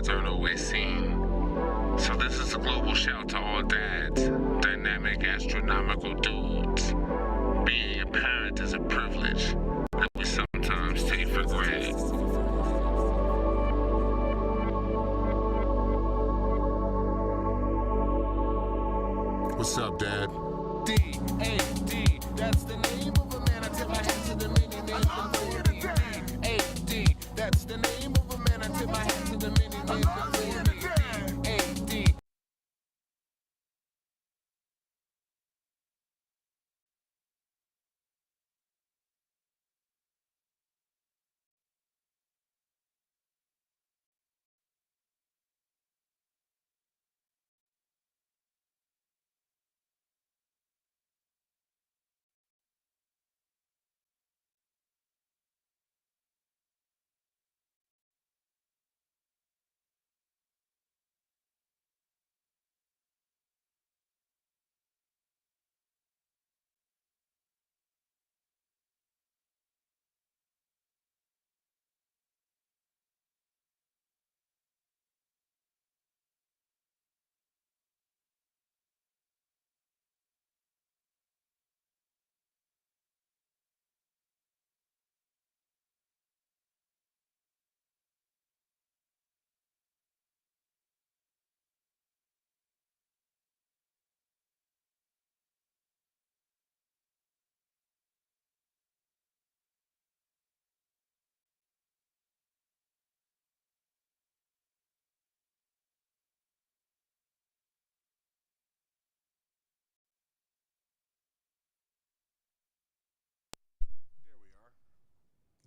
dads aren't always seen. So this is a global shout to all dads, dynamic, astronomical dudes. Being a parent is a privilege that we sometimes take for granted. What's up, Dad? D-A-D, that's the name of a man. I tip my hat to the many men before me. D-A-D, that's the name of a man. I tip my hat to the many men before me. D-A-D.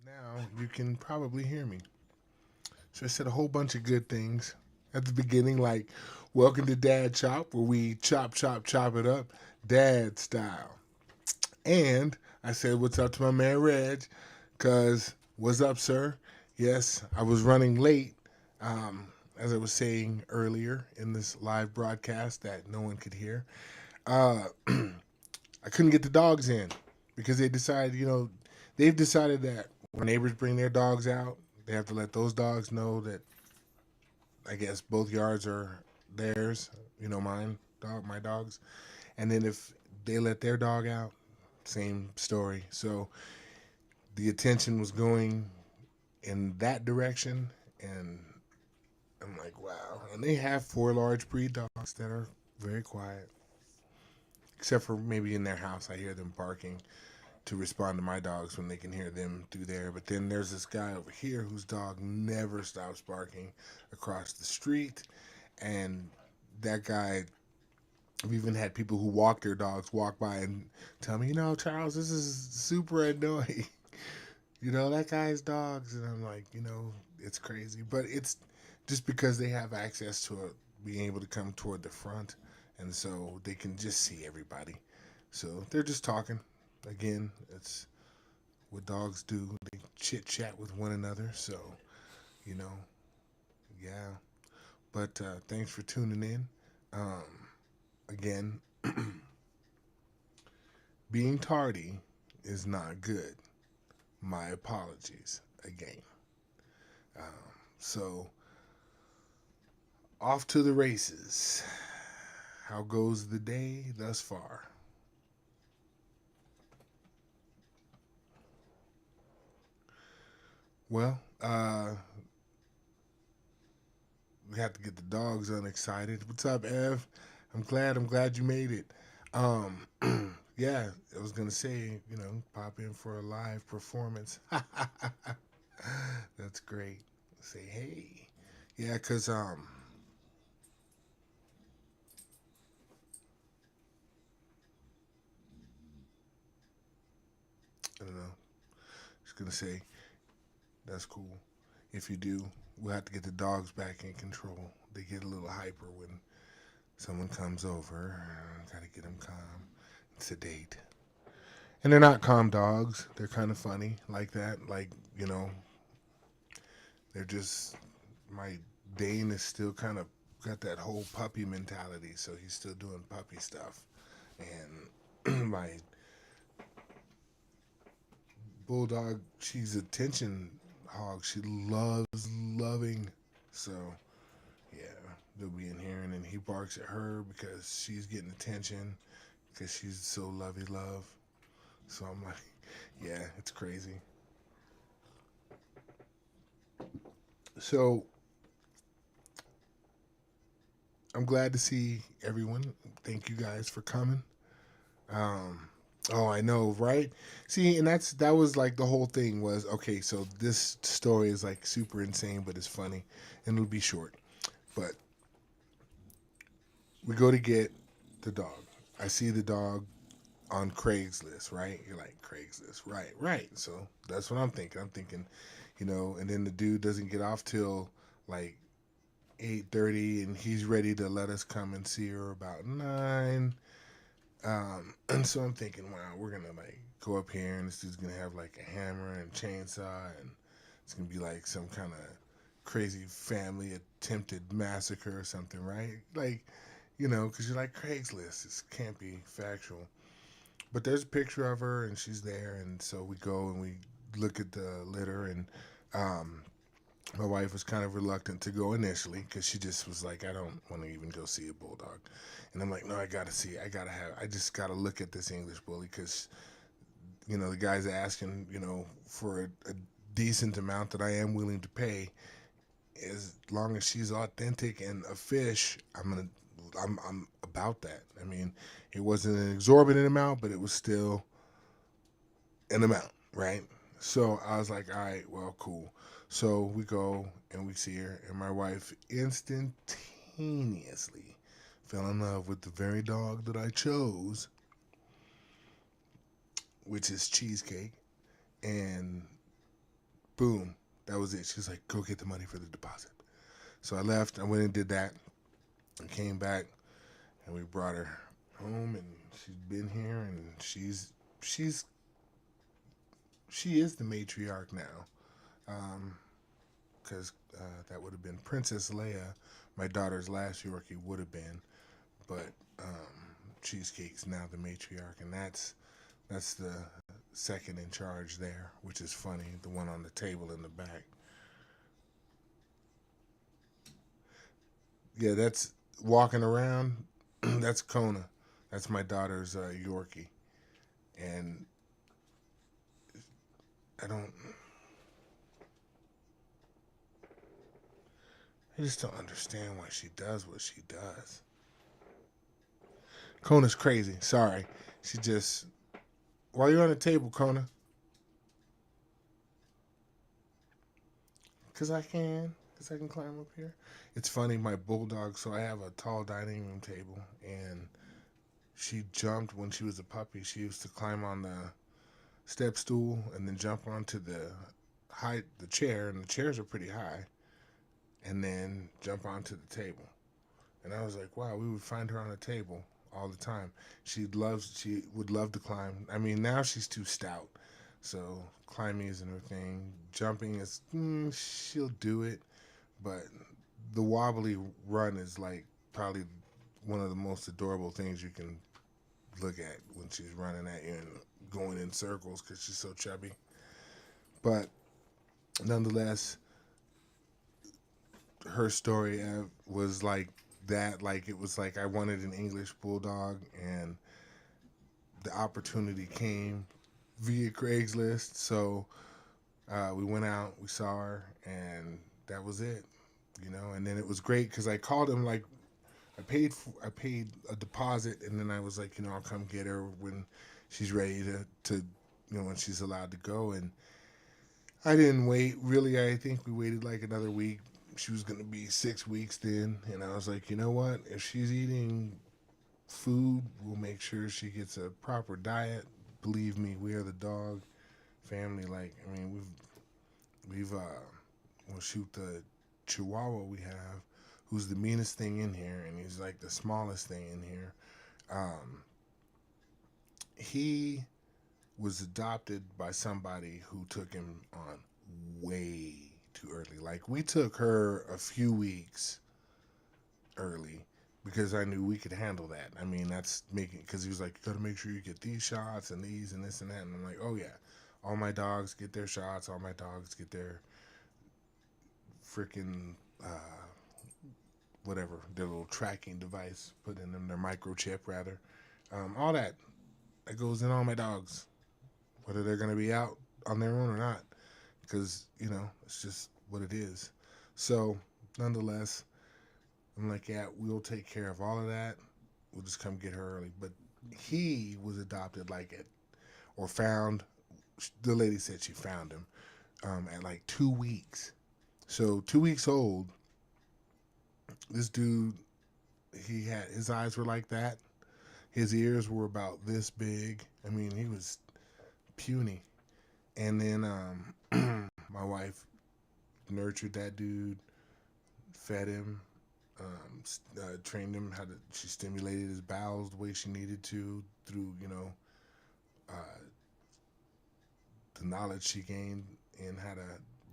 Now you can probably hear me. So I said a whole bunch of good things at the beginning, like welcome to Dadchop, where we chop, chop, chop it up, dad style. And I said, what's up to my man Reg? Because, what's up, sir? Yes, I was running late, as I was saying earlier in this live broadcast that no one could hear. I couldn't get the dogs in because they decided, they've decided that when neighbors bring their dogs out, they have to let those dogs know that I guess both yards are theirs, my dogs. And then if they let their dog out, same story. So the attention was going in that direction, and I'm like, wow. And they have 4 large breed dogs that are very quiet, except for maybe in their house. I hear them barking to respond to my dogs when they can hear them through there. But then there's this guy over here whose dog never stops barking across the street, and that guy, I've even had people who walk their dogs walk by and tell me, Charles, this is super annoying. That guy's dogs. And I'm like, it's crazy. But it's just because they have access to being able to come toward the front, and so they can just see everybody. So they're just talking. Again, it's what dogs do. They chit chat with one another. So, you know, yeah. But thanks for tuning in. Again, being tardy is not good. My apologies again. So, off to the races. How goes the day thus far? Well, we have to get the dogs unexcited. What's up, Ev? I'm glad you made it. Um, yeah, I was gonna say, pop in for a live performance. That's great. Say hey. Yeah, cause I don't know. Just gonna say that's cool. If you do, we'll have to get the dogs back in control. They get a little hyper when someone comes over. Gotta get them calm and sedate. And they're not calm dogs. They're kind of funny like that. Like, they're just, my Dane is still kind of got that whole puppy mentality. So he's still doing puppy stuff. And my bulldog, she's attention hog. She loves loving. So, they'll be in here, and then he barks at her because she's getting attention because she's so lovey love. So I'm like, yeah, it's crazy. So I'm glad to see everyone. Thank you guys for coming. Um, oh, I know, right? See, and that was like the whole thing was okay. So this story is like super insane, but it's funny, and it'll be short. But we go to get the dog. I see the dog on Craigslist, right? You're like Craigslist, right? Right. So that's what I'm thinking. I'm thinking, and then the dude doesn't get off till like 8:30, and he's ready to let us come and see her about 9. And so I'm thinking, wow, we're gonna like go up here, and this dude's gonna have like a hammer and chainsaw, and it's gonna be like some kind of crazy family attempted massacre or something, right? Like, because you're like Craigslist, this can't be factual. But there's a picture of her, and she's there, and so we go and we look at the litter, and um, my wife was kind of reluctant to go initially because she just was like, I don't want to even go see a bulldog. And I'm like, no, I got to see, I just got to look at this English bully because, the guy's asking, for a decent amount that I am willing to pay. As long as she's authentic and a fish, I'm about that. I mean, it wasn't an exorbitant amount, but it was still an amount, right? So I was like, all right, well, cool. So we go and we see her, and my wife instantaneously fell in love with the very dog that I chose, which is Cheesecake. And boom, that was it. She was like, go get the money for the deposit. So I left, I went and did that, and came back, and we brought her home, and she's been here, and she is the matriarch now. Because that would have been Princess Leia, my daughter's last Yorkie would have been, but Cheesecake's now the matriarch, and that's the second in charge there, which is funny, the one on the table in the back. Yeah, that's walking around. That's Kona. That's my daughter's Yorkie, and I don't. I just don't understand why she does what she does. Kona's crazy. Sorry. She just. While you're on the table, Kona. Because I can. Because I can climb up here. It's funny, my bulldog, so I have a tall dining room table, and she jumped when she was a puppy. She used to climb on the step stool and then jump onto the chair, and the chairs are pretty high, and then jump onto the table. And I was like, wow, we would find her on a table all the time. She would love to climb. I mean, now she's too stout, so climbing isn't her thing. Jumping is, she'll do it, but the wobbly run is like probably one of the most adorable things you can look at when she's running at you and going in circles because she's so chubby. But nonetheless, her story was like that. Like, it was like I wanted an English bulldog, and the opportunity came via Craigslist. So we went out, we saw her, and that was it. And then it was great because I called him, like, I paid a deposit, and then I was like, I'll come get her when she's ready to when she's allowed to go. And I didn't wait. Really, I think we waited like another week. She was going to be 6 weeks then. And I was like, you know what? If she's eating food, we'll make sure she gets a proper diet. Believe me, we are the dog family. Like, I mean, we'll shoot the Chihuahua we have, who's the meanest thing in here, and he's like the smallest thing in here. He was adopted by somebody who took him on way too early. Like, we took her a few weeks early because I knew we could handle that. I mean, that's making, because he was like, you got to make sure you get these shots and these and this and that. And I'm like, oh yeah, all my dogs get their shots. All my dogs get their freaking whatever, their little tracking device, put in them, their microchip rather. All that goes in all my dogs, whether they're going to be out on their own or not, because it's just what it is. So nonetheless, I'm like, yeah, we'll take care of all of that. We'll just come get her early. But he was adopted like it or found. The lady said she found him at like 2 weeks. So 2 weeks old, this dude, he had his eyes were like that. His ears were about this big. I mean, he was puny. And then my wife nurtured that dude, fed him, trained him how to. She stimulated his bowels the way she needed to through uh, the knowledge she gained in how to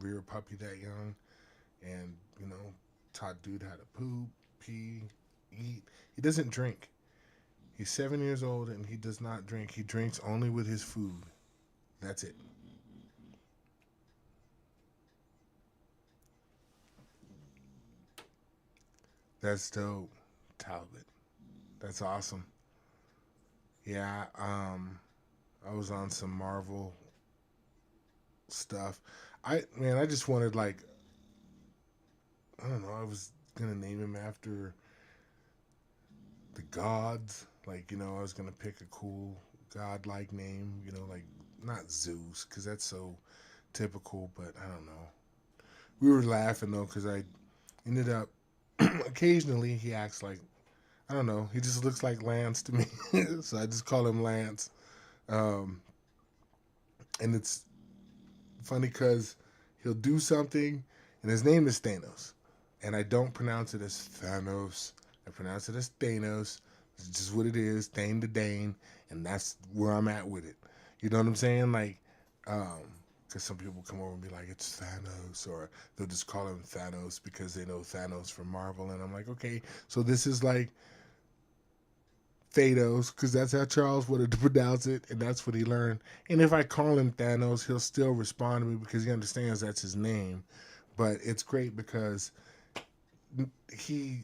rear a puppy that young, and taught dude how to poop, pee, eat. He doesn't drink. He's 7 years old and he does not drink. He drinks only with his food. That's it. That's dope, Talbot. That's awesome. Yeah, I was on some Marvel stuff. I just wanted like I don't know. I was gonna name him after the gods. Like I was gonna pick a cool god-like name. Like not Zeus, because that's so typical. But I don't know. We were laughing though, because I ended up occasionally he acts like I don't know. He just looks like Lance to me, so I just call him Lance. Um, and it's funny because he'll do something, and his name is Thanos, and I don't pronounce it as Thanos. I pronounce it as Thanos. It's just what it is, Thane to Dane, and that's where I'm at with it. You know what I'm saying? Like, because some people come over and be like, it's Thanos, or they'll just call him Thanos because they know Thanos from Marvel, and I'm like, okay, so this is like Thanos, because that's how Charles wanted to pronounce it, and that's what he learned. And if I call him Thanos, he'll still respond to me because he understands that's his name. But it's great because he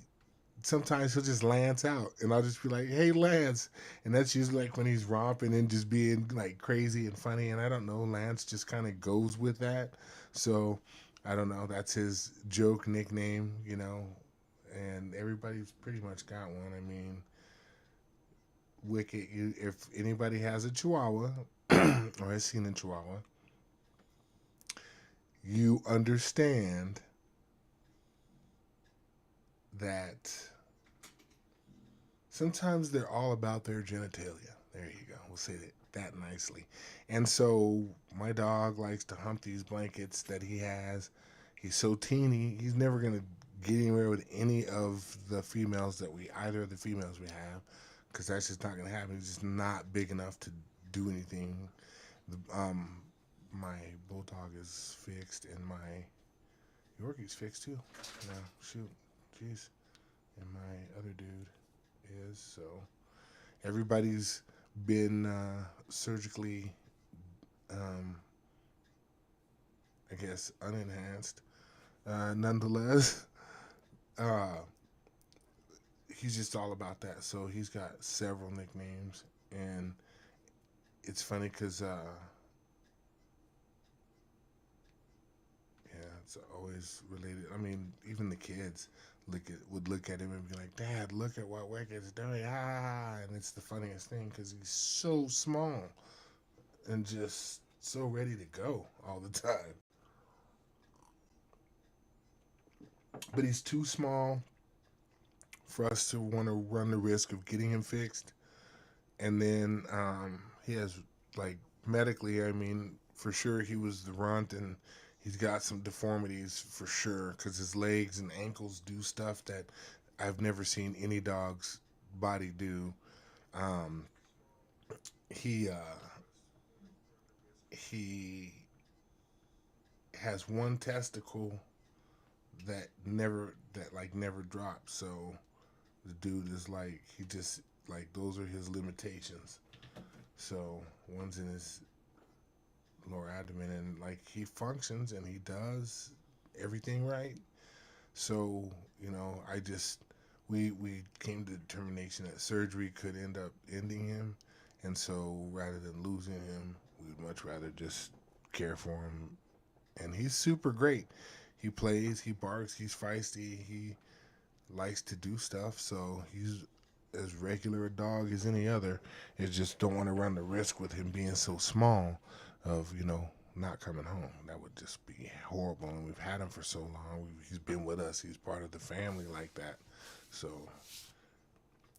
sometimes he'll just Lance out, and I'll just be like, "Hey, Lance," and that's usually like when he's romping and just being like crazy and funny. And I don't know, Lance just kind of goes with that. So I don't know. That's his joke nickname, and everybody's pretty much got one. I mean. Wicked. If anybody has a Chihuahua or has seen a Chihuahua, you understand that sometimes they're all about their genitalia. There you go. We'll say that nicely. And so my dog likes to hump these blankets that he has. He's so teeny. He's never gonna get anywhere with any of the females that either of the females we have, because that's just not gonna happen. He's just not big enough to do anything. My bulldog is fixed, and my Yorkie's fixed too. No, shoot, jeez, and my other dude is so. Everybody's been surgically, um, I guess, unenhanced. Nonetheless, uh, he's just all about that. So he's got several nicknames, and it's funny because, yeah, it's always related. I mean, even the kids would look at him and be like, "Dad, look at what Wicked's doing!" Ah, and it's the funniest thing because he's so small and just so ready to go all the time. But he's too small for us to want to run the risk of getting him fixed. And then he has, like, medically, I mean, for sure he was the runt, and he's got some deformities for sure because his legs and ankles do stuff that I've never seen any dog's body do. Um, he he has one testicle that never drops. So the dude is like he just like those are his limitations. So one's in his lower abdomen, and like he functions and he does everything right. So, we came to the determination that surgery could end up ending him, and so rather than losing him, we'd much rather just care for him. And he's super great. He plays, he barks, he's feisty, he likes to do stuff, so he's as regular a dog as any other. It's just don't want to run the risk with him being so small of, not coming home. That would just be horrible. And we've had him for so long. He's been with us. He's part of the family like that. So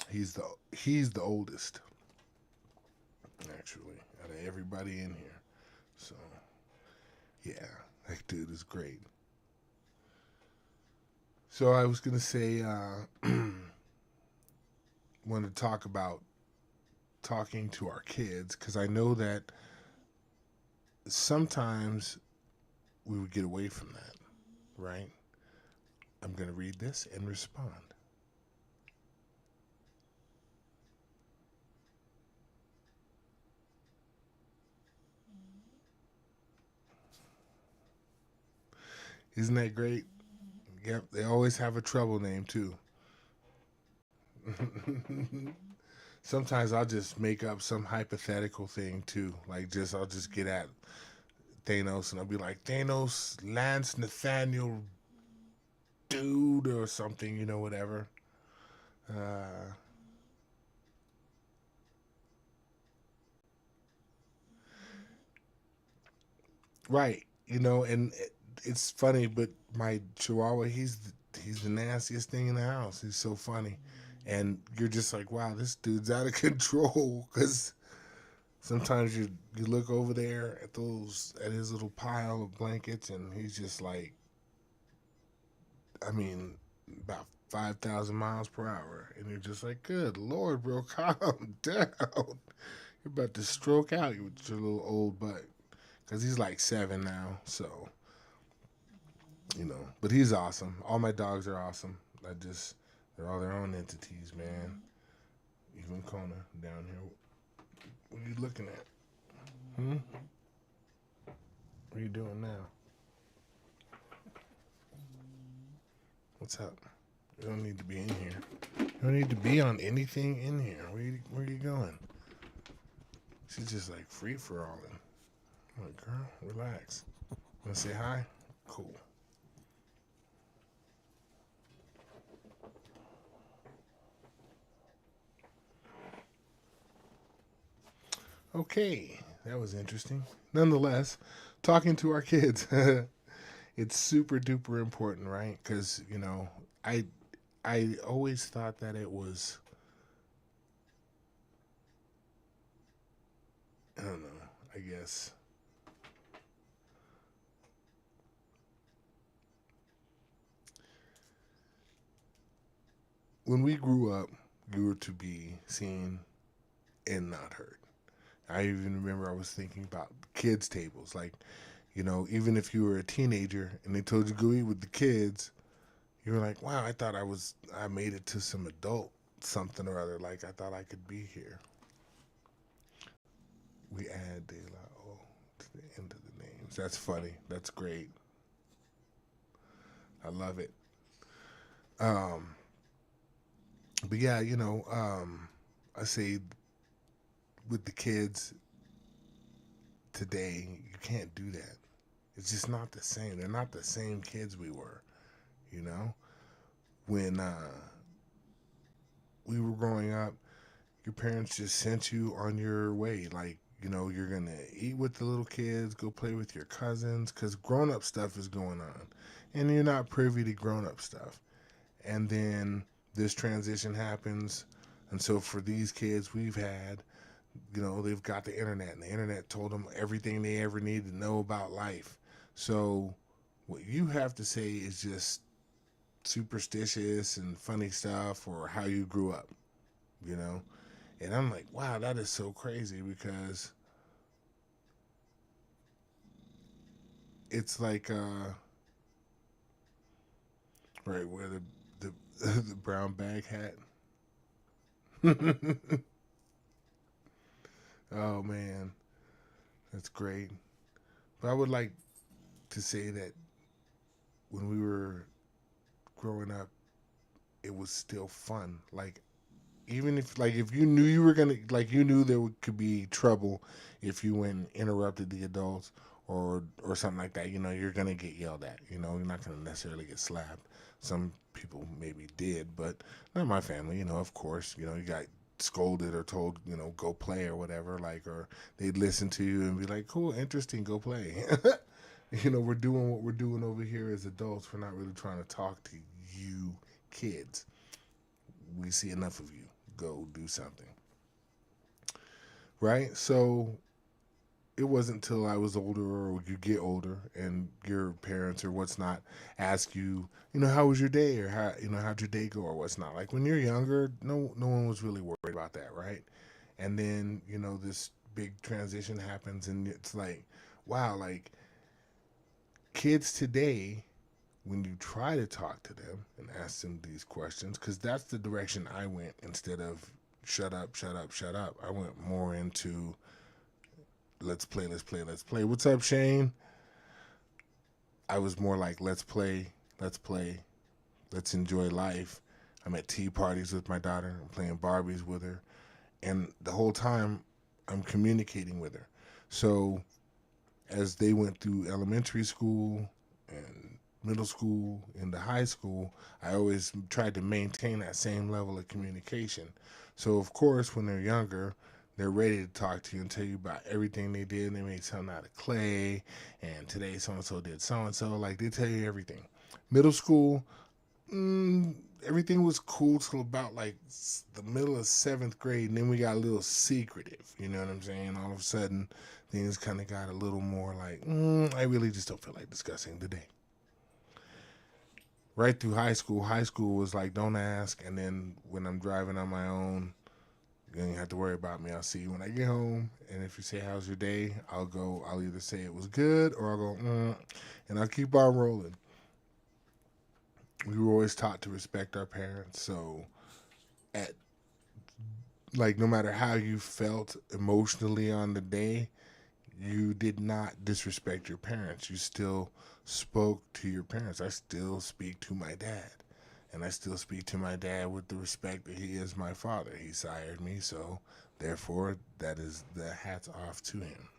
he's the oldest, actually, out of everybody in here. So yeah, that dude is great. So I was gonna say, wanted to talk about talking to our kids, because I know that sometimes we would get away from that, right? I'm gonna read this and respond. Isn't that great? Yep, they always have a trouble name too. Sometimes I'll just make up some hypothetical thing too. Like I'll just get at Thanos and I'll be like, Thanos, Lance Nathaniel dude or something, whatever. Uh, right, and it's funny, but my Chihuahua, he's the nastiest thing in the house. He's so funny, and you're just like, wow, this dude's out of control. Because sometimes you look over there at his little pile of blankets, and he's just like, I mean, about 5,000 miles per hour, and you're just like, good lord, bro, calm down. You're about to stroke out with your little old butt. Because he's like 7 now, so But he's awesome. All my dogs are awesome. They're all their own entities, man. Even Kona down here. What are you looking at? Hmm? What are you doing now? What's up? You don't need to be in here. You don't need to be on anything in here. Where are you going? She's just like free for all. I'm like, girl, relax. Wanna say hi? Cool. Okay, that was interesting. Nonetheless, talking to our kids, it's super duper important, right? Because I I always thought that it was, I don't know, I guess when we grew up, you were to be seen and not heard. I even remember I was thinking about kids' tables. Like, even if you were a teenager and they told you to go eat with the kids, you were like, wow, I made it to some adult something or other. Like, I thought I could be here. We add De La O to the end of the names. That's funny. That's great. I love it. Um, but yeah, I say with the kids today, you can't do that. It's just not the same. They're not the same kids we were, you know? When we were growing up, your parents just sent you on your way. Like, you're going to eat with the little kids, go play with your cousins, because grown up stuff is going on. And you're not privy to grown up stuff. And then this transition happens. And so for these kids we've had, they've got the internet, and the internet told them everything they ever need to know about life. So what you have to say is just superstitious and funny stuff, or how you grew up, you know? And I'm like, wow, that is so crazy, because it's like, right, where the, the brown bag hat. Oh man, that's great. But I would like to say that when we were growing up, it was still fun. Like, even if you knew you were gonna, like, you knew there could be trouble if you went and interrupted the adults or something like that. You're gonna get yelled at. You're not gonna necessarily get slapped. Some people maybe did, but not my family. Of course, you got scolded or told, go play or whatever. Like, or they'd listen to you and be like, cool, interesting, go play. We're doing what we're doing over here as adults. We're not really trying to talk to you kids. We see enough of you. Go do something. Right? So it wasn't until I was older, or you get older and your parents or what's not ask you, how was your day, or how'd your day go, or what's not. Like, when you're younger, no one was really worried about that, right? And then, this big transition happens, and it's like, wow, like, kids today, when you try to talk to them and ask them these questions, because that's the direction I went. Instead of shut up, shut up, shut up, I went more into let's play, let's play, let's play. What's up, Shane? I was more like, let's play, let's play, let's enjoy life. I'm at tea parties with my daughter. I'm playing Barbies with her. And the whole time, I'm communicating with her. So as they went through elementary school and middle school into high school, I always tried to maintain that same level of communication. So, of course, when they're younger, they're ready to talk to you and tell you about everything they did. They made something out of clay, and today so-and-so did so-and-so. Like, they tell you everything. Middle school, everything was cool till about, like, the middle of 7th grade, and then we got a little secretive. You know what I'm saying? All of a sudden, things kind of got a little more like, I really just don't feel like discussing today. Right through high school was like, don't ask. And then when I'm driving on my own, you don't have to worry about me. I'll see you when I get home. And if you say, how's your day? I'll either say it was good, or I'll go, and I'll keep on rolling. We were always taught to respect our parents. So no matter how you felt emotionally on the day, you did not disrespect your parents. You still spoke to your parents. I still speak to my dad. And I still speak to my dad with the respect that he is my father. He sired me, so therefore that is the hats off to him,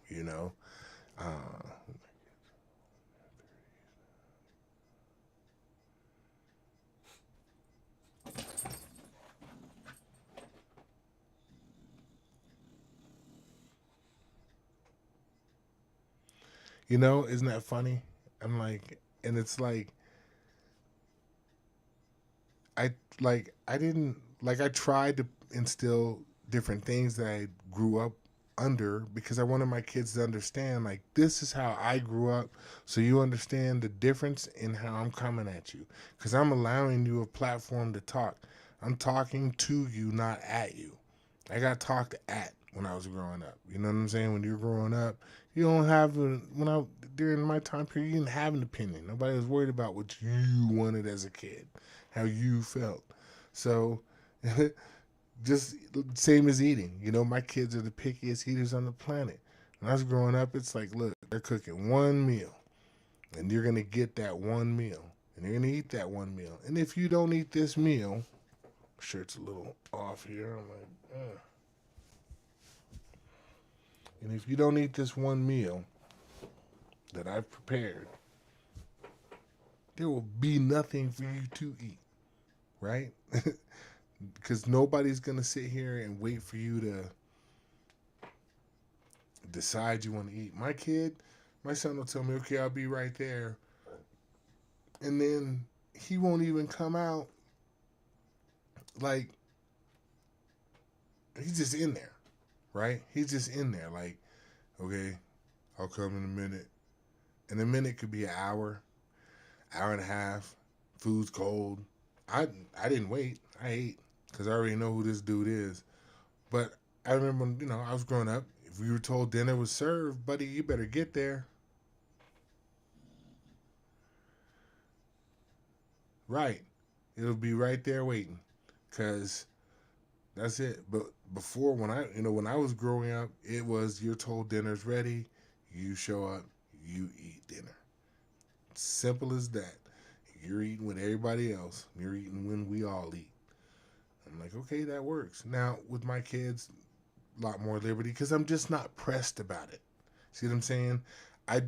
Isn't that funny? I'm like, and it's like, I didn't, like, I tried to instill different things that I grew up under, because I wanted my kids to understand, like, this is how I grew up, so you understand the difference in how I'm coming at you, because I'm allowing you a platform to talk. I'm talking to you, not at you. I got talked at when I was growing up. You know what I'm saying? When you're growing up, you don't have during my time period, you didn't have an opinion. Nobody was worried about what you wanted as a kid, how you felt. So, just same as eating. My kids are the pickiest eaters on the planet. When I was growing up, it's like, look, they're cooking one meal, and you're gonna get that one meal, and you're gonna eat that one meal. And if you don't eat this meal, shirt's a little off here. I'm like, and if you don't eat this one meal that I've prepared, there will be nothing for you to eat, right? Because nobody's going to sit here and wait for you to decide you want to eat. My son will tell me, okay, I'll be right there. And then he won't even come out. Like, he's just in there, right? He's just in there, like, okay, I'll come in a minute. And a minute could be an hour and a half. Food's cold. I didn't wait. I ate, because I already know who this dude is. But I remember when, I was growing up, if we were told dinner was served, buddy, you better get there. Right. It'll be right there waiting, because that's it. But before, when I was growing up, it was, you're told dinner's ready, you show up, you eat dinner. Simple as that. you're eating with everybody else. You're eating when we all eat. I'm like, okay, that works. Now with my kids, a lot more liberty because I'm just not pressed about it. See what I'm saying? I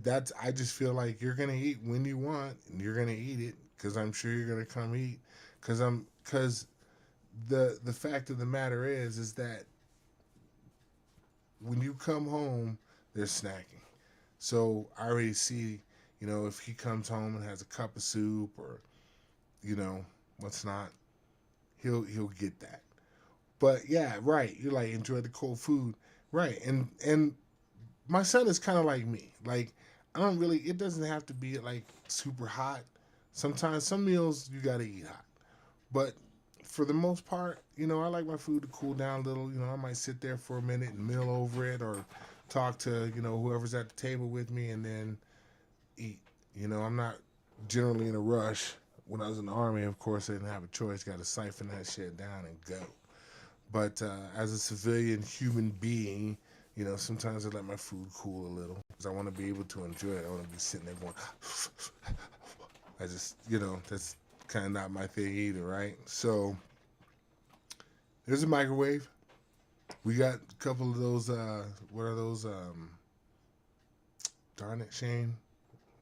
just feel like you're gonna eat when you want and you're gonna eat it because I'm sure you're gonna come eat because the fact of the matter is that when you come home, there's snacking. So I already see, if he comes home and has a cup of soup or, what's not, he'll get that. But yeah, right. You like enjoy the cold food, right? And my son is kind of like me. Like I don't really. It doesn't have to be like super hot. Sometimes some meals you gotta eat hot, but for the most part, I like my food to cool down a little. I might sit there for a minute and mill over it or talk to whoever's at the table with me and then eat. I'm not generally in a rush. When I was in the army, of course, I didn't have a choice. Got to siphon that shit down and go. But as a civilian human being, sometimes I let my food cool a little because I want to be able to enjoy it. I want to be sitting there going, I just, that's kind of not my thing either, right? So there's a microwave. We got a couple of those, what are those? Darn it, Shane.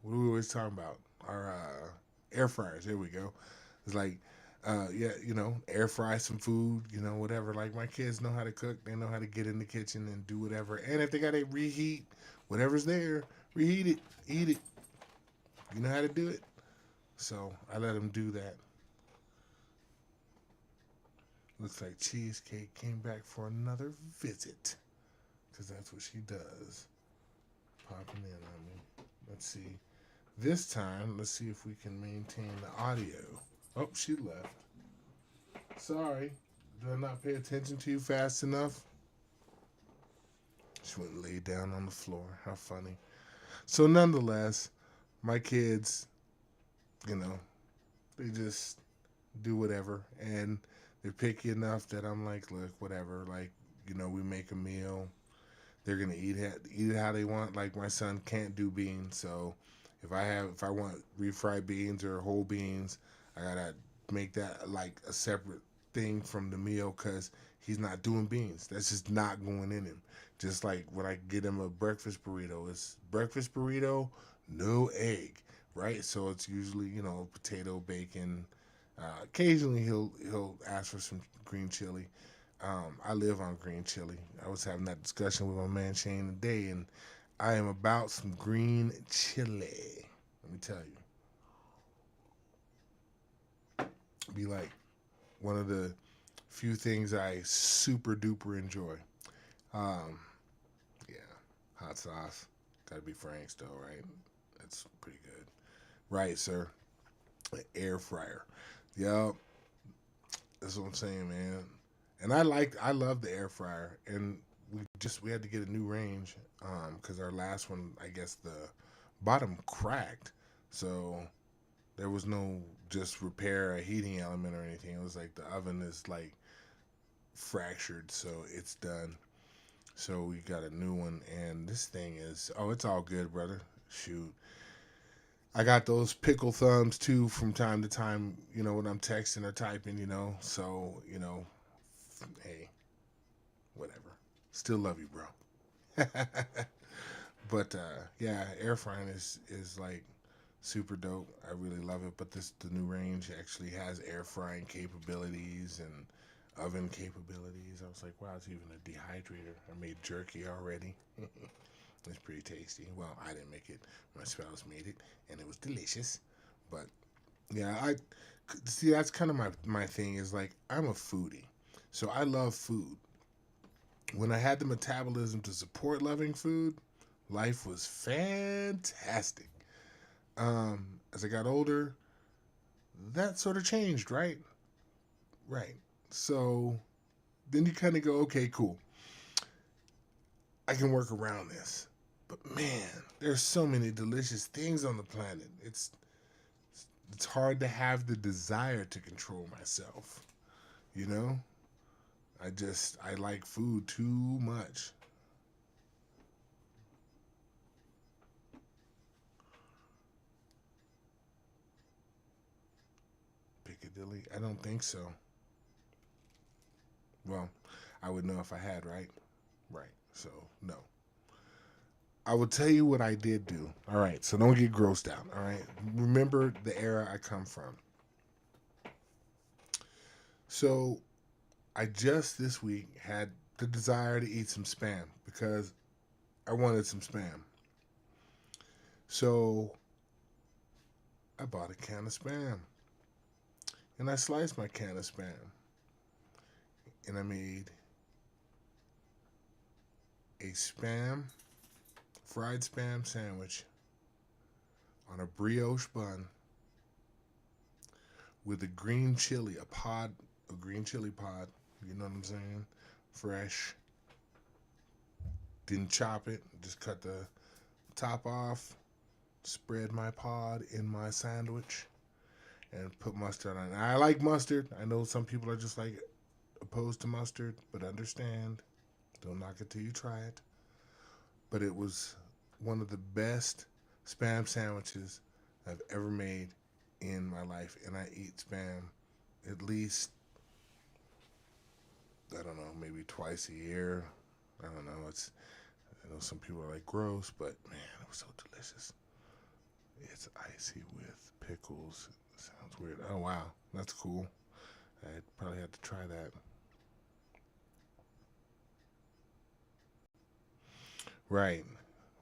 What are we always talking about? Our air fryers. There we go. It's like, yeah, air fry some food, whatever. Like my kids know how to cook. They know how to get in the kitchen and do whatever. And if they got to reheat whatever's there, reheat it, eat it. You know how to do it. So I let them do that. Looks like Cheesecake came back for another visit. Because that's what she does. Popping in on me. Let's see. This time, let's see if we can maintain the audio. Oh, she left. Sorry. Did I not pay attention to you fast enough? She went and laid down on the floor. How funny. So nonetheless, my kids, they just do whatever. And they're picky enough that I'm like, look, whatever. Like, we make a meal. They're gonna eat it how they want. Like my son can't do beans, so if I want refried beans or whole beans, I gotta make that like a separate thing from the meal because he's not doing beans. That's just not going in him. Just like when I get him a breakfast burrito, it's breakfast burrito, no egg, right? So it's usually potato, bacon. Occasionally he'll ask for some green chili. I live on green chili. I was having that discussion with my man Shane today, and I am about some green chili. Let me tell you. Be like one of the few things I super duper enjoy. Um, yeah, hot sauce. Gotta be Frank's though, right? That's pretty good. Right, sir. An air fryer. Yup. That's what I'm saying, man. And I love the air fryer, and we had to get a new range because our last one, I guess the bottom cracked, so there was no just repair a heating element or anything. It was like the oven is like fractured, so it's done. So we got a new one, and this thing is it's all good, brother. Shoot. I got those pickle thumbs too from time to time, when I'm texting or typing, so, hey, whatever. Still love you, bro. But yeah, air frying is like super dope. I really love it. But the new range actually has air frying capabilities and oven capabilities. I was like, wow, it's even a dehydrator. I made jerky already. It's pretty tasty. Well, I didn't make it. My spouse made it, and it was delicious. But yeah, I see that's kind of my thing is like I'm a foodie, so I love food. When I had the metabolism to support loving food, life was fantastic. As I got older, that sort of changed, right? Right. So then you kind of go, okay, cool. I can work around this. But man, there's so many delicious things on the planet. It's hard to have the desire to control myself. You know? I like food too much. Piccadilly? I don't think so. Well, I would know if I had, right? Right. So, no. I will tell you what I did do. All right. So don't get grossed out. All right. Remember the era I come from. So I just this week had the desire to eat some spam because I wanted some spam. So I bought a can of spam and I sliced my can of spam and I made a fried spam sandwich on a brioche bun with a green chili, a green chili pod. You know what I'm saying? Fresh. Didn't chop it, just cut the top off, spread my pod in my sandwich, and put mustard on it. I like mustard. I know some people are just like opposed to mustard, but understand. Don't knock it till you try it. But it was one of the best spam sandwiches I've ever made in my life. And I eat spam at least, I don't know, maybe twice a year. I don't know. I know some people are like gross, but man, it was so delicious. It's icy with pickles. Sounds weird. Oh wow, that's cool. I'd probably have to try that. Right,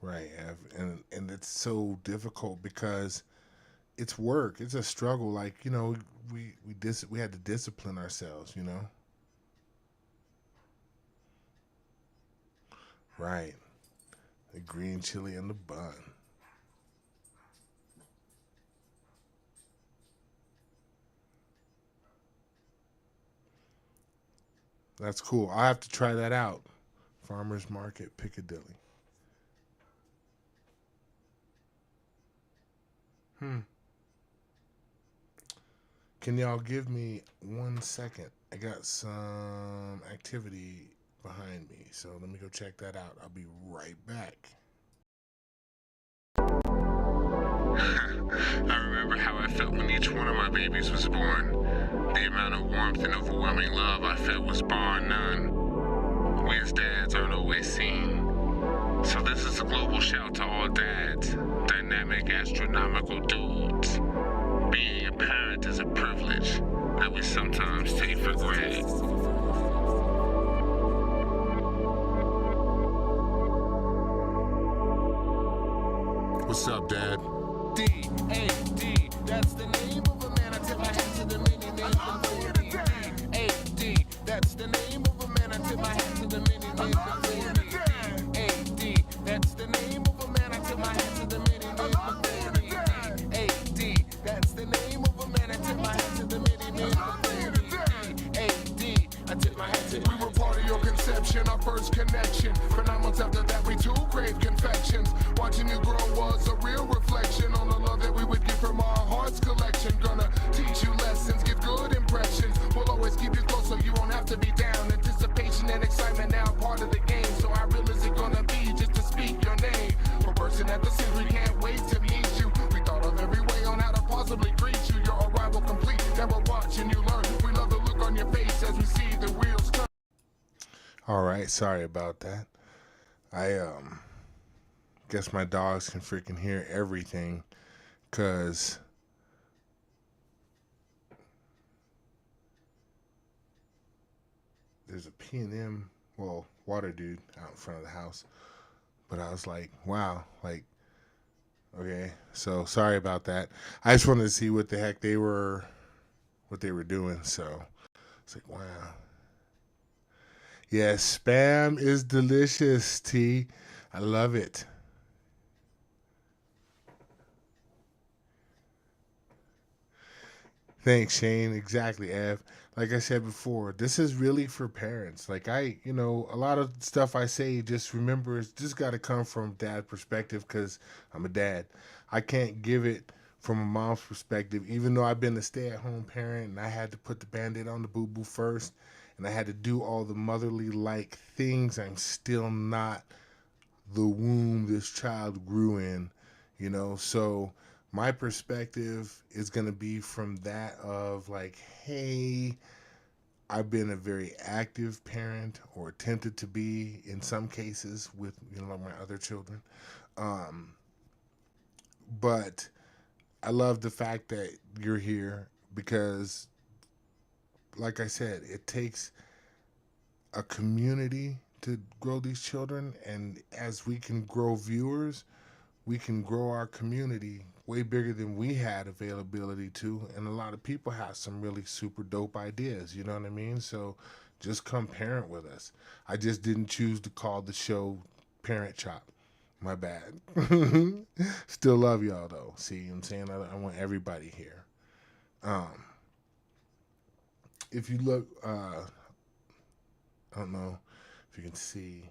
right. And it's so difficult because it's work. It's a struggle. Like we had to discipline ourselves. Right. The green chili and the bun. That's cool. I have to try that out. Farmers Market, Piccadilly. Hmm. Can y'all give me 1 second? I got some activity behind me, so let me go check that out. I'll be right back. I remember how I felt when each one of my babies was born. The amount of warmth and overwhelming love I felt was bar none. We as dads aren't always seen. So this is a global shout to all dads, dynamic, astronomical dudes. Being a parent is a privilege that we sometimes take for granted. What's up, Dad? D-A-D, that's the name of a man. I tip my hat to the many names before me. D-A-D, that's the name of a man. I tip my hat to the many names before me. D-A-D, that's the name of a man. I tip my hat to the many names before me. D-A-D, that's the name of a man. I tip my hat to the many names before me. D-A-D, I tip my hat to the. We were part of your conception, our first connection. For 9 months after that, we too craved confections. Watching you grow was a real reflection on the love that we would get from our hearts collection. Gonna teach you lessons, give good impressions. We'll always keep you close so you won't have to be down. Anticipation and excitement now part of the game. So how real is it gonna be just to speak your name? We're bursting at the seams, we can't wait to meet you. We thought of every way on how to possibly greet you. Your arrival complete, now we're watching you learn. We love the look on your face as we see the wheels turn. All right, sorry about that. I guess my dogs can freaking hear everything because there's a P&M, well, water dude out in front of the house. But I was like, wow, like, okay, so sorry about that. I just wanted to see what the heck they were doing. So it's like, wow. Yes, spam is delicious, T. I love it. Thanks, Shane. Exactly, Ev. Like I said before, this is really for parents. Like a lot of stuff I say, just remember, it's just got to come from dad perspective because I'm a dad. I can't give it from a mom's perspective, even though I've been a stay-at-home parent and I had to put the Band-Aid on the boo-boo first and I had to do all the motherly-like things. I'm still not the womb this child grew in, So my perspective is going to be from that of like, hey, I've been a very active parent or attempted to be in some cases with, my other children. Um, but I love the fact that you're here because, like I said, it takes a community to grow these children. And as we can grow viewers, we can grow our community way bigger than we had availability to. And a lot of people have some really super dope ideas, you know what I mean? So just come parent with us. I just didn't choose to call the show Parent Chop. My bad. Still love y'all though. See, I'm saying I want everybody here. Um, if you look, I don't know if you can see.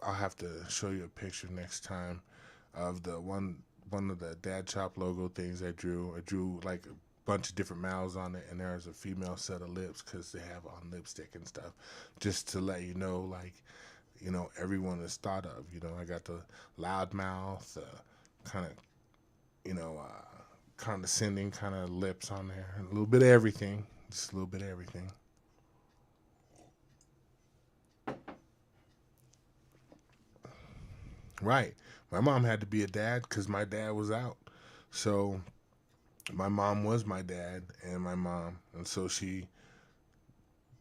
I'll have to show you a picture next time of the one of the Dadchop logo things I drew. I drew like a bunch of different mouths on it, and there's a female set of lips because they have on lipstick and stuff, just to let you know, like, everyone is thought of. I got the loud mouth, kind of, condescending kind of lips on there, a little bit of everything, just a little bit of everything. Right. My mom had to be a dad because my dad was out. So my mom was my dad and my mom. And so she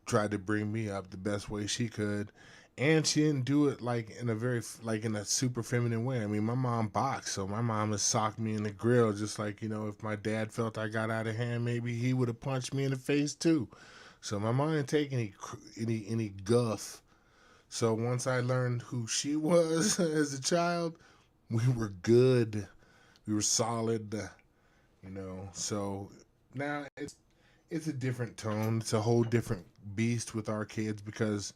tried to bring me up the best way she could. And she didn't do it like in a super feminine way. I mean, my mom boxed, so my mom has socked me in the grill, just like, if my dad felt I got out of hand, maybe he would have punched me in the face too. So my mom didn't take any guff. So once I learned who she was as a child, we were good. We were solid, So now it's a different tone. It's a whole different beast with our kids because,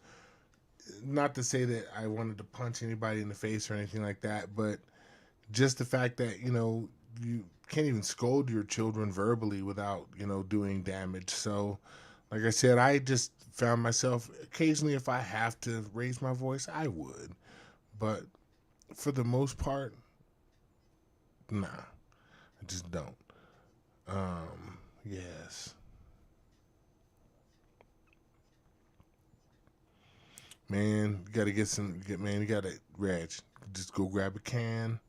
not to say that I wanted to punch anybody in the face or anything like that, but just the fact that, you can't even scold your children verbally without, doing damage. So, like I said, I just found myself occasionally, if I have to raise my voice, I would. But for the most part, nah, I just don't. Yes. Man, you gotta you gotta, Reg, just go grab a can.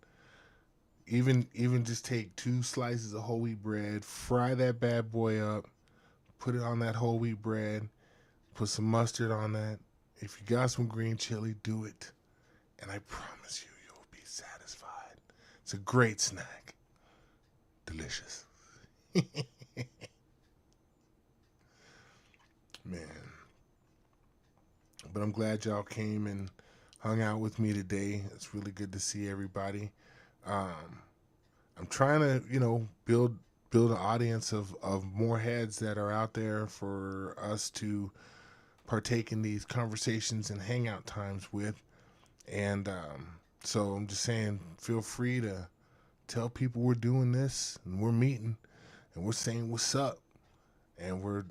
Even just take 2 slices of whole wheat bread, fry that bad boy up, put it on that whole wheat bread, put some mustard on that. If you got some green chili, do it. And I promise you will be satisfied. It's a great snack. Delicious. Man. But I'm glad y'all came and hung out with me today. It's really good to see everybody. I'm trying to, build an audience of more heads that are out there for us to partake in these conversations and hangout times with. And so I'm just saying, feel free to tell people we're doing this and we're meeting and we're saying what's up. And we're,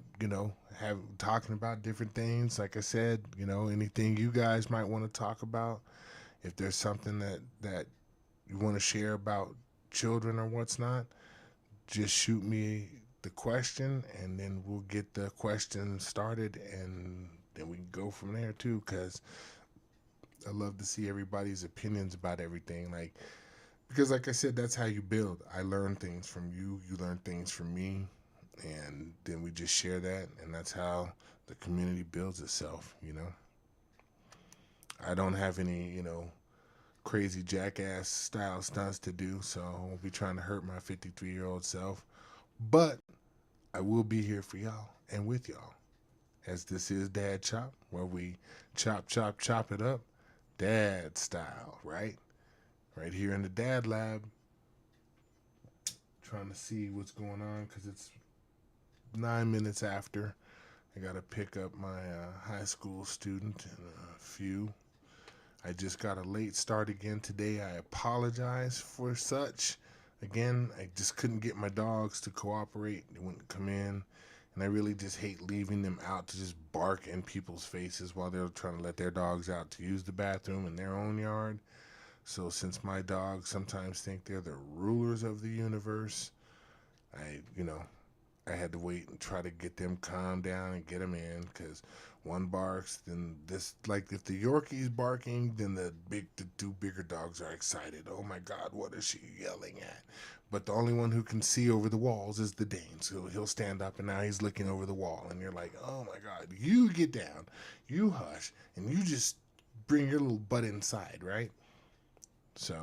talking about different things. Like I said, anything you guys might want to talk about. If there's something that you want to share about children or what's not, just shoot me the question and then we'll get the question started and then we can go from there too, because I love to see everybody's opinions about everything. Because like I said, that's how you build. I learn things from you, you learn things from me, and then we just share that, and that's how the community builds itself, I don't have any, crazy jackass style stunts to do, so I won't be trying to hurt my 53-year-old self. But I will be here for y'all and with y'all, as this is Dad Chop, where we chop it up, dad style, right? Right here in the Dad Lab, trying to see what's going on because it's 9 minutes after. I got to pick up my high school student in a few. I just got a late start again today. I apologize for such. Again, I just couldn't get my dogs to cooperate. They wouldn't come in. And I really just hate leaving them out to just bark in people's faces while they're trying to let their dogs out to use the bathroom in their own yard. So since my dogs sometimes think they're the rulers of the universe, I, you know, I had to wait and try to get them calmed down and get them in because one barks, then this, like if the Yorkie's barking, then the two bigger dogs are excited. Oh my God, what is she yelling at? But the only one who can see over the walls is the Dane. So he'll stand up and now he's looking over the wall. And you're like, oh my God, you get down, you hush, and you just bring your little butt inside, right? So,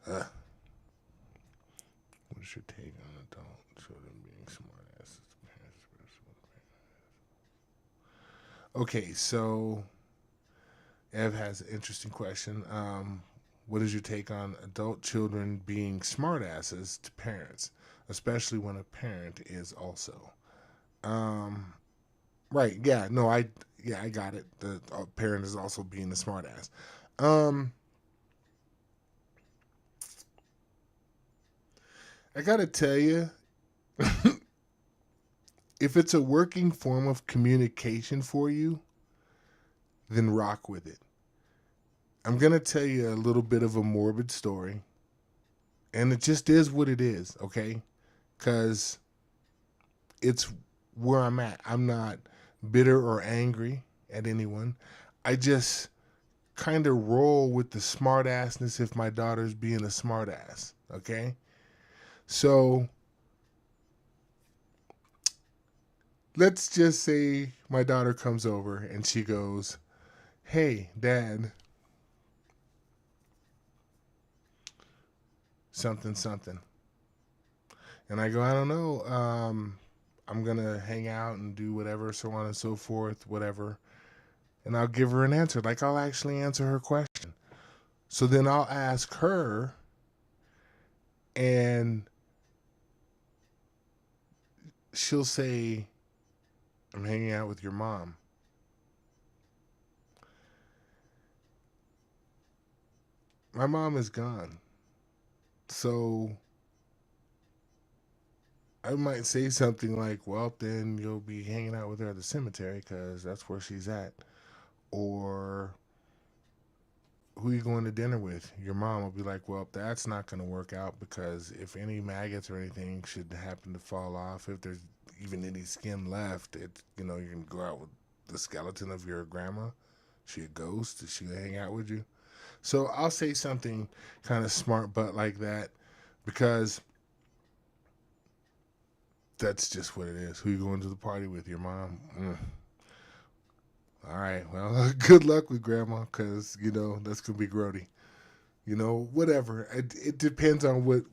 what is your take on adult children being smart asses to parents? Okay, so Ev has an interesting question. What is your take on adult children being smart asses to parents, especially when a parent is also? Right, yeah, no, I got it. The parent is also being a smart ass. I gotta tell you, if it's a working form of communication for you, then rock with it. I'm going to tell you a little bit of a morbid story. And it just is what it is, okay? Because it's where I'm at. I'm not bitter or angry at anyone. I just kind of roll with the smart assness if my daughter's being a smart ass, okay? So let's just say my daughter comes over and she goes, hey, Dad, something, something. And I go, I don't know. I'm going to hang out and do whatever, so on and so forth, whatever. And I'll give her an answer. Like, I'll actually answer her question. So then I'll ask her, and she'll say, I'm hanging out with your mom. My mom is gone. So I might say something like, well, then you'll be hanging out with her at the cemetery because that's where she's at. Or, who are you going to dinner with? Your mom will be like, well, that's not going to work out because if any maggots or anything should happen to fall off, if there's even any skin left, you can go out with the skeleton of your grandma. Is she a ghost? Is she going to hang out with you? So I'll say something kind of smart butt like that because that's just what it is. Who you going to the party with? Your mom? All right, well, good luck with grandma because, that's going to be grody. Whatever. It depends on what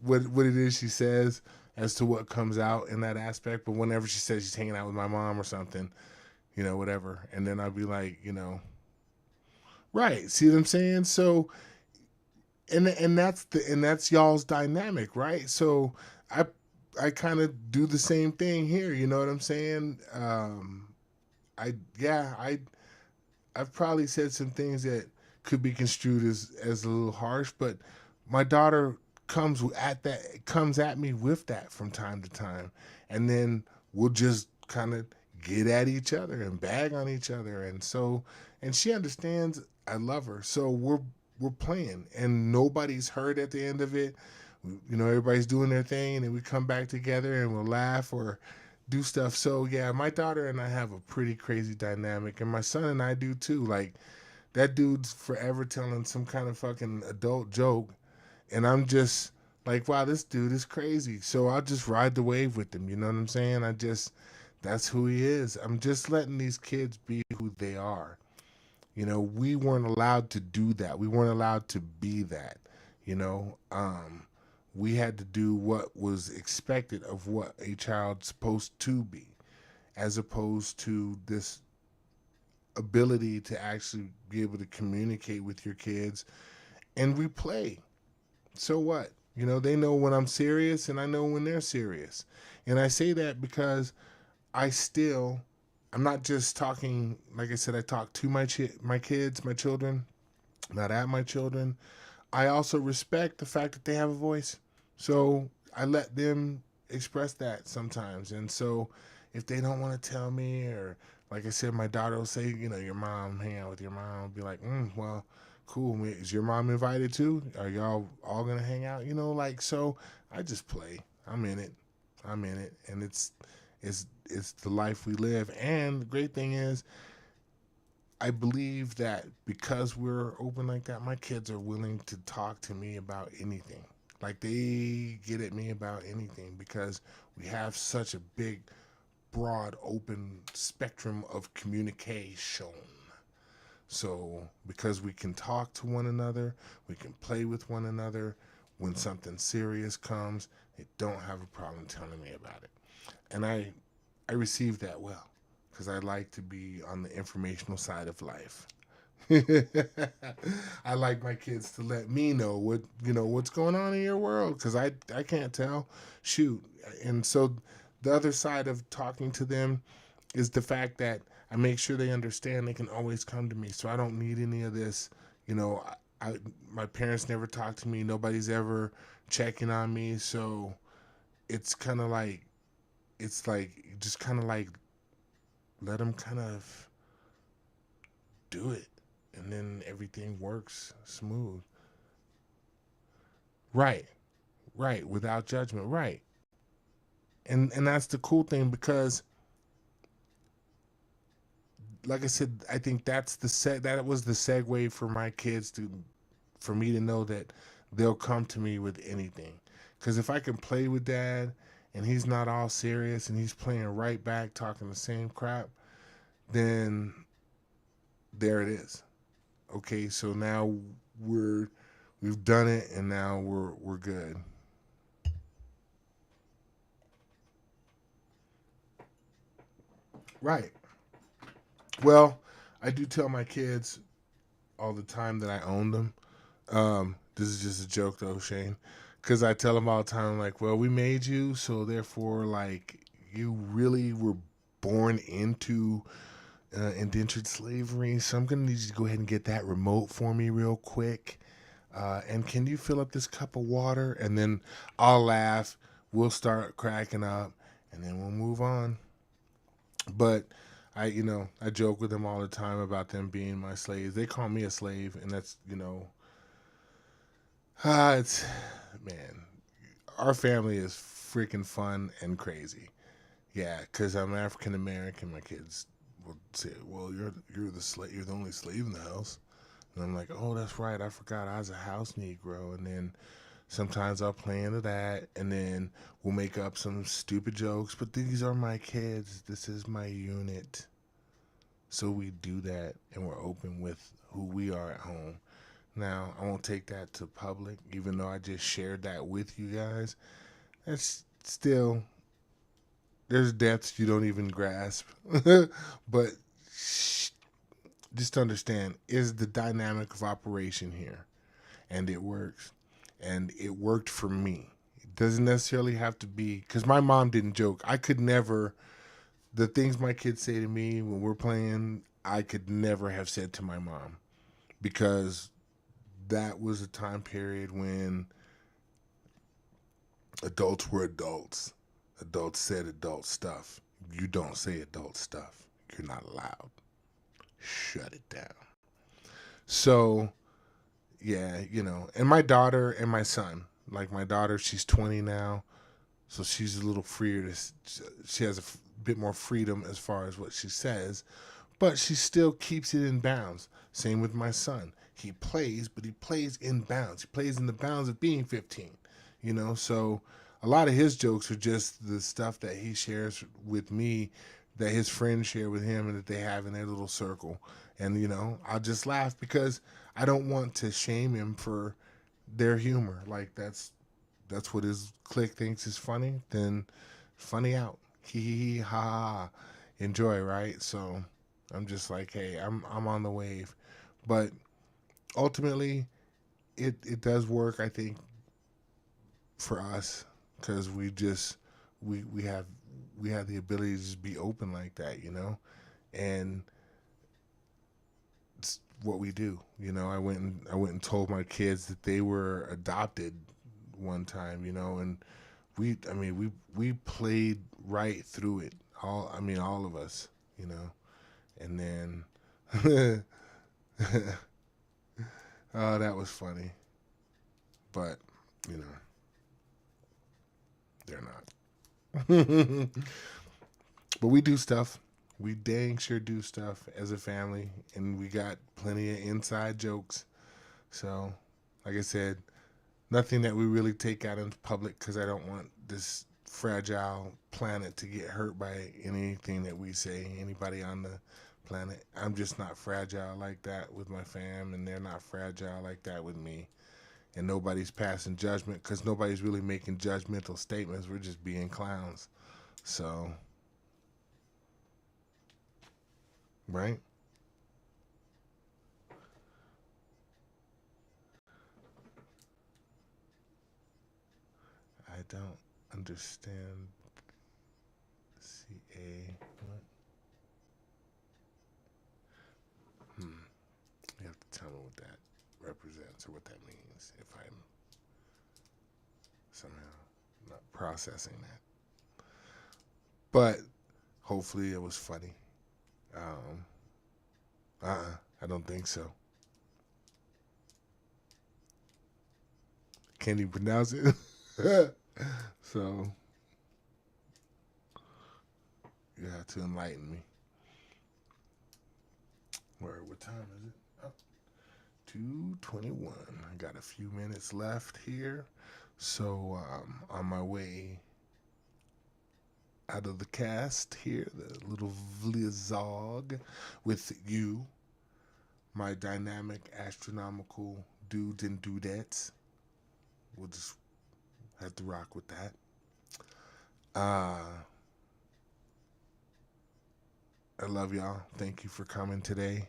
it is she says as to what comes out in that aspect. But whenever she says she's hanging out with my mom or something, whatever. And then I'll be like, right. See what I'm saying? So, and that's y'all's dynamic, right? So I kind of do the same thing here. You know what I'm saying? I've probably said some things that could be construed as a little harsh, but my daughter comes at me with that from time to time, and then we'll just kind of get at each other and bag on each other, and she understands I love her, so we're playing, and nobody's hurt at the end of it. Everybody's doing their thing, and then we come back together and we'll laugh or do stuff. So yeah, my daughter and I have a pretty crazy dynamic, and my son and I do too. Like, that dude's forever telling some kind of fucking adult joke, and I'm just like, wow, this dude is crazy. So I'll just ride the wave with him. You know what I'm saying? That's who he is. I'm just letting these kids be who they are. We weren't allowed to do that. We weren't allowed to be that. We had to do what was expected of what a child's supposed to be, as opposed to this ability to actually be able to communicate with your kids. And we play. So what? They know when I'm serious and I know when they're serious. And I say that because I'm not just talking, like I said, I talk to my kids, my children, not at my children. I also respect the fact that they have a voice. So I let them express that sometimes. And so if they don't want to tell me, or like I said, my daughter will say, your mom, hang out with your mom, I'll be like, well, cool. Man, is your mom invited too? Are y'all all gonna hang out? You know, like so. I just play. I'm in it. I'm in it, and it's the life we live. And the great thing is, I believe that because we're open like that, my kids are willing to talk to me about anything. Like they get at me about anything because we have such a big, broad, open spectrum of communication. So because we can talk to one another, we can play with one another. When something serious comes, they don't have a problem telling me about it. And I receive that well because I like to be on the informational side of life. I like my kids to let me know what's going on in your world because I can't tell. Shoot, and so the other side of talking to them is the fact that I make sure they understand they can always come to me. So I don't need any of this. You know, my parents never talk to me. Nobody's ever checking on me. So it's kind of like just kind of like let them kind of do it, and then everything works smooth. Right, right, without judgment. Right, and that's the cool thing because like I said, I think that was the segue for my kids for me to know that they'll come to me with anything. Because if I can play with dad and he's not all serious and he's playing right back, talking the same crap, then there it is. Okay, so now we've done it and now we're good. Right. Well, I do tell my kids all the time that I own them. This is just a joke though, Shane, because I tell them all the time, like, well, we made you, so therefore, like, you really were born into indentured slavery. So I'm gonna need you to go ahead and get that remote for me real quick. And can you fill up this cup of water? And then I'll laugh. We'll start cracking up, and then we'll move on. But I joke with them all the time about them being my slaves. They call me a slave, and that's, it's, man, our family is freaking fun and crazy. Yeah, because I'm African American. My kids will say, "Well, you're the slave. You're the only slave in the house." And I'm like, "Oh, that's right. I forgot I was a house Negro." And then sometimes I'll play into that, and then we'll make up some stupid jokes. But these are my kids. This is my unit. So we do that, and we're open with who we are at home. Now, I won't take that to public, even though I just shared that with you guys. That's still, there's depths you don't even grasp. But just understand, is the dynamic of operation here. And it works. And it worked for me. It doesn't necessarily have to be, because my mom didn't joke. I could never, the things my kids say to me when we're playing, I could never have said to my mom. Because that was a time period when adults were adults. Adults said adult stuff. You don't say adult stuff. You're not allowed. Shut it down. So, yeah, and my daughter and my son, like my daughter, she's 20 now, so she's a little freer. She has a bit more freedom as far as what she says, but she still keeps it in bounds. Same with my son. He plays, but he plays in bounds. He plays in the bounds of being 15, so a lot of his jokes are just the stuff that he shares with me, that his friends share with him, and that they have in their little circle. And, I'll just laugh because I don't want to shame him for their humor. Like, that's what his clique thinks is funny, then funny out. Hee hee hee, ha ha ha. Enjoy, right? So I'm just like, hey, I'm on the wave. But ultimately, it does work, I think, for us, because we have the ability to just be open like that, and it's what we do. I went and told my kids that they were adopted one time, and we played right through it, all of us, and then Oh, that was funny. But, you know, they're not. But we do stuff. We dang sure do stuff as a family, and we got plenty of inside jokes. So, like I said, nothing that we really take out in public because I don't want this fragile planet to get hurt by anything that we say, anybody on the planet. I'm just not fragile like that with my fam, and they're not fragile like that with me. And nobody's passing judgment because nobody's really making judgmental statements. We're just being clowns. So, right? I don't understand CA. What? You have to tell me what that represents or what that means if I'm somehow not processing that. But hopefully it was funny. I don't think so. Can't even pronounce it. So you have to enlighten me. What time is it? Oh, 2:21. I got a few minutes left here. So on my way out of the cast here, the little vlog with you, my dynamic, astronomical dudes and dudettes. We'll just have to rock with that. I love y'all. Thank you for coming today.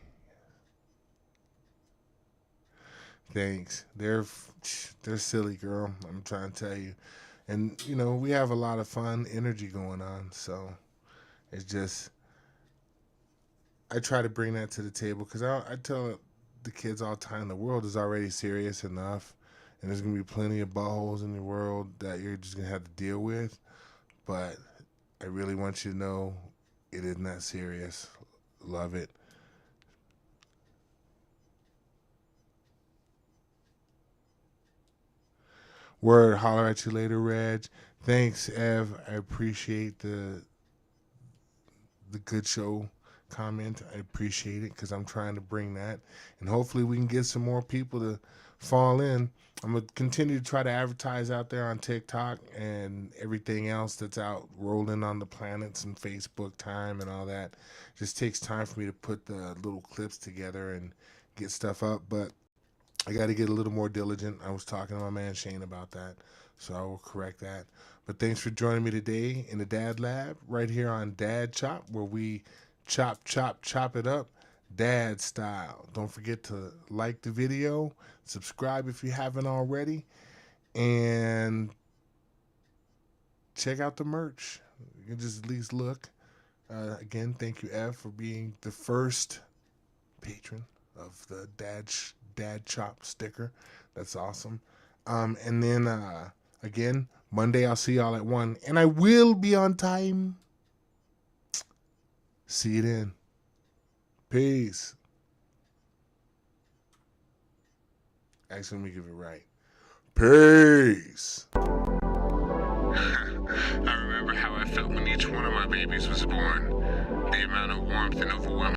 Thanks. They're silly, girl. I'm trying to tell you. And, you know, we have a lot of fun energy going on. So it's just, I try to bring that to the table because I tell the kids all the time, the world is already serious enough. And there's going to be plenty of buttholes in the world that you're just going to have to deal with. But I really want you to know it isn't that serious. Love it. Word, holler at you later, Reg. Thanks, Ev. I appreciate the good show comment. I appreciate it because I'm trying to bring that. And hopefully we can get some more people to fall in. I'm going to continue to try to advertise out there on TikTok and everything else that's out rolling on the planets and Facebook time and all that. It just takes time for me to put the little clips together and get stuff up. But I got to get a little more diligent. I was talking to my man Shane about that, so I will correct that. But thanks for joining me today in the Dad Lab right here on Dadchop, where we chop it up dad style. Don't forget to like the video, subscribe if you haven't already, and check out the merch. You can just at least look. Again, thank you, Ev, for being the first patron of the Dadchop sticker. That's awesome. And then again, Monday I'll see y'all at 1, and I will be on time. See you then. Peace. Actually, let me give it right. Peace. I remember how I felt when each one of my babies was born. The amount of warmth and overwhelming